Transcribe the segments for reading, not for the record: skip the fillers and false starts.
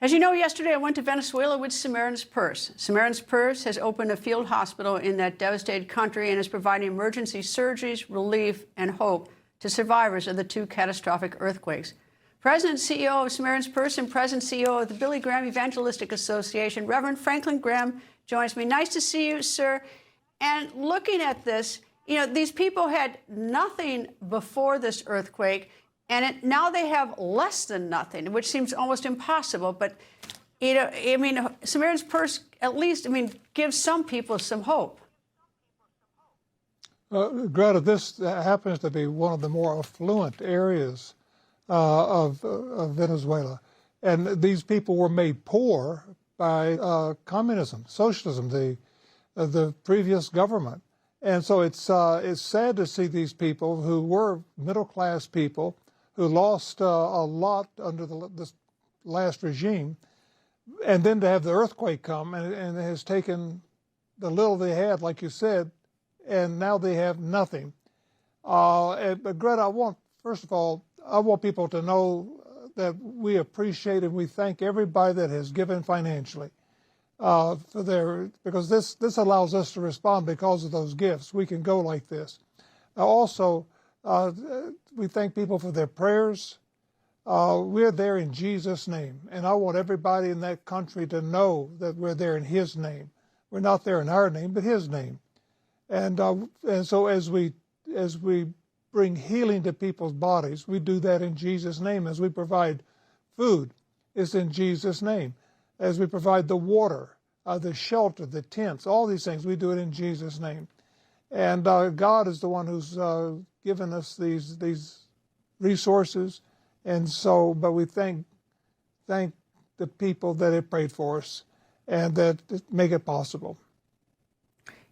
As you know, yesterday I went to Venezuela with Samaritan's Purse. Samaritan's Purse has opened a field hospital in that devastated country and is providing emergency surgeries, relief, and hope to survivors of the two catastrophic earthquakes. President and CEO of Samaritan's Purse and President and CEO of the Billy Graham Evangelistic Association, Reverend Franklin Graham, joins me. Nice to see you, sir. And looking at this, you know, these people had nothing before this earthquake, and now they have less than nothing, which seems almost impossible. But, you know, I mean, Samaritan's Purse, at least, I mean, gives some people some hope. Greta, this happens to be one of the more affluent areas of Venezuela. And these people were made poor by communism, socialism, the previous government. And so it's sad to see these people who were middle-class people who lost a lot under this last regime, and then to have the earthquake come and it has taken the little they had, like you said, and now they have nothing. But Greta, first of all, I want people to know that we appreciate and we thank everybody that has given financially because this allows us to respond because of those gifts. We can go like this. Also, we thank people for their prayers. We're there in Jesus' name, and I want everybody in that country to know that we're there in His name. We're not there in our name, but His name. And so as we bring healing to people's bodies, we do that in Jesus' name. As we provide food, it's in Jesus' name. As we provide the water, the shelter, the tents, all these things, we do it in Jesus' name. And God is the one who's given us these resources. And so, but we thank the people that have prayed for us and that make it possible.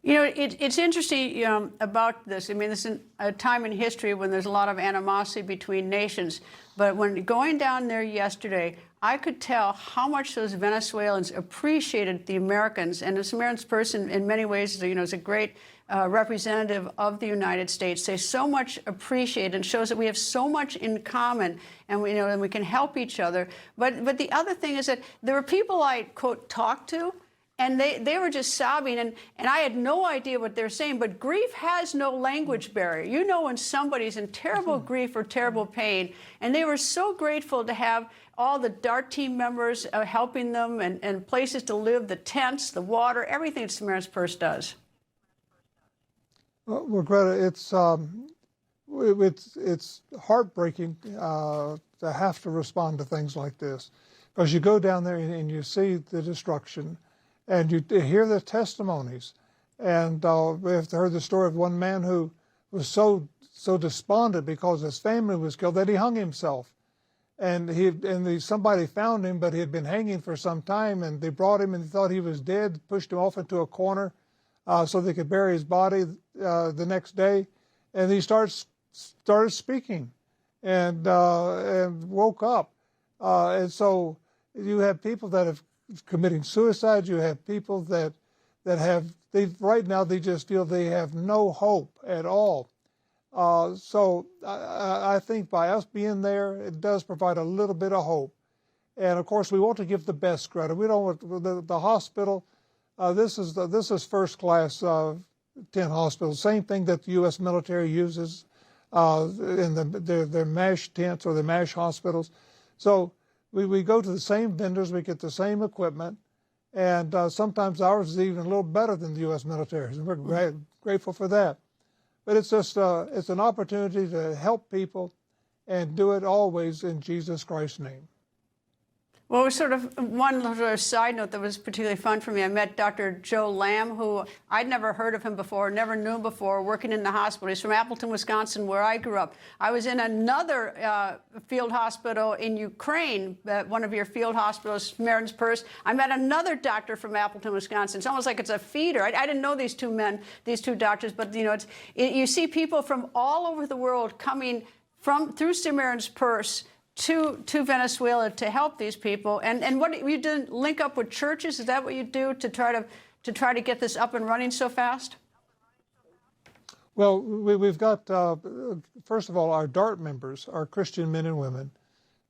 You know, it's interesting about this. I mean, this is a time in history when there's a lot of animosity between nations. But when going down there yesterday, I could tell how much those Venezuelans appreciated the Americans. And the Samaritan's Purse, in many ways, you know, is a great representative of the United States. They so much appreciate and shows that we have so much in common, and we can help each other. But the other thing is that there were people I, quote, talked to, and they were just sobbing, and I had no idea what they're saying. But grief has no language barrier. You know when somebody's in terrible grief or terrible pain, and they were so grateful to have all the DART team members helping them and places to live, the tents, the water, everything that Samaritan's Purse does. Well, Greta, it's heartbreaking to have to respond to things like this, because you go down there and you see the destruction, and you hear the testimonies. And we have heard the story of one man who was so despondent because his family was killed that he hung himself. And somebody found him, but he had been hanging for some time, and they brought him and they thought he was dead, pushed him off into a corner so they could bury his body the next day. And he started speaking and woke up. And so you have people that have committing suicide. You have people that right now they just feel they have no hope at all. So I think by us being there, it does provide a little bit of hope. And of course, we want to give the best, Greta. We don't want the hospital. This is first class tent hospital. Same thing that the U.S. military uses in their MASH tents or the MASH hospitals. So we go to the same vendors, we get the same equipment, and sometimes ours is even a little better than the U.S. military. And we're grateful for that. But it's just it's an opportunity to help people and do it always in Jesus Christ's name. Well, sort of one little side note that was particularly fun for me. I met Dr. Joe Lamb, who I'd never heard of him before, never knew him before, working in the hospital. He's from Appleton, Wisconsin, where I grew up. I was in another field hospital in Ukraine, one of your field hospitals, Samaritan's Purse. I met another doctor from Appleton, Wisconsin. It's almost like it's a feeder. I didn't know these two men, these two doctors, but you know, you see people from all over the world coming through Samaritan's Purse to Venezuela to help these people. And what you did, link up with churches? Is that what you do to try to get this up and running so fast? Well, we've got first of all, our DART members are Christian men and women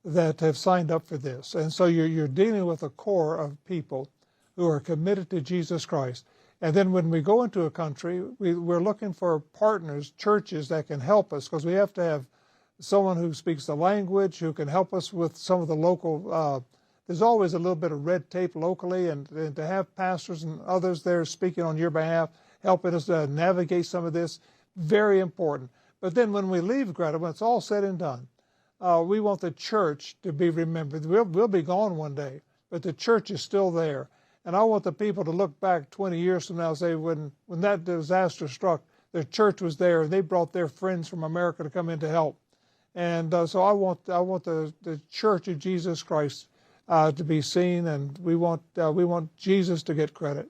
that have signed up for this. And so you're dealing with a core of people who are committed to Jesus Christ. And then when we go into a country, we're looking for partners, churches that can help us, because we have to have someone who speaks the language, who can help us with some of the local, there's always a little bit of red tape locally, and to have pastors and others there speaking on your behalf, helping us navigate some of this, very important. But then when we leave, Greta, when it's all said and done, we want the church to be remembered. We'll be gone one day, but the church is still there. And I want the people to look back 20 years from now and say, when that disaster struck, the church was there, and they brought their friends from America to come in to help. And so I want the Church of Jesus Christ to be seen, and we want Jesus to get credit.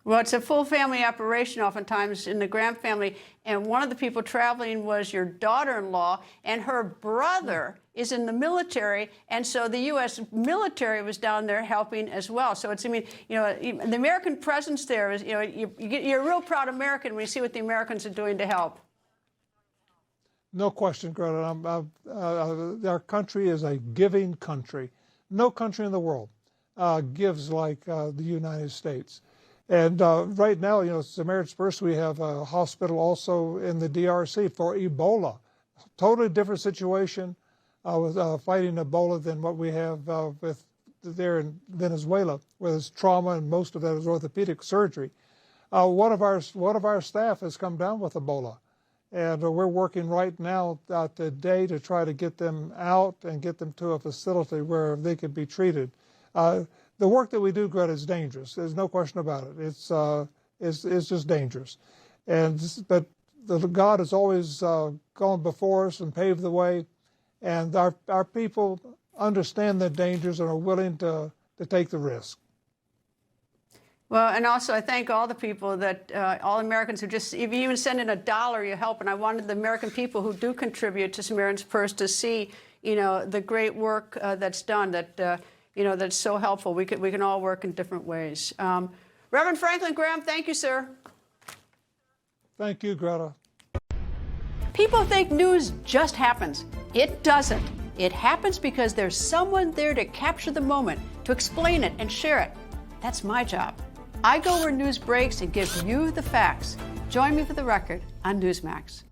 Well, it's a full family operation oftentimes in the Graham family, and one of the people traveling was your daughter-in-law, and her brother is in the military, and so the U.S. military was down there helping as well. So it's, I mean, you know, the American presence there is, you know, you're a real proud American when you see what the Americans are doing to help. No question, Greta. Our country is a giving country. No country in the world gives like the United States. And right now, you know, Samaritan First, we have a hospital also in the DRC for Ebola. Totally different situation with fighting Ebola than what we have with there in Venezuela, where there's trauma and most of that is orthopedic surgery. One of our staff has come down with Ebola, and we're working right now today to try to get them out and get them to a facility where they could be treated. The work that we do, Greta, is dangerous. There's no question about it. It's just dangerous. But God has always gone before us and paved the way, and our people understand the dangers and are willing to take the risk. Well, and also I thank all the people that, all Americans who just, if you even send in $1, you help. And I wanted the American people who do contribute to Samaritan's Purse to see, you know, the great work that's done, that, you know, that's so helpful. We can all work in different ways. Reverend Franklin Graham, thank you, sir. Thank you, Greta. People think news just happens. It doesn't. It happens because there's someone there to capture the moment, to explain it and share it. That's my job. I go where news breaks and give you the facts. Join me for The Record on Newsmax.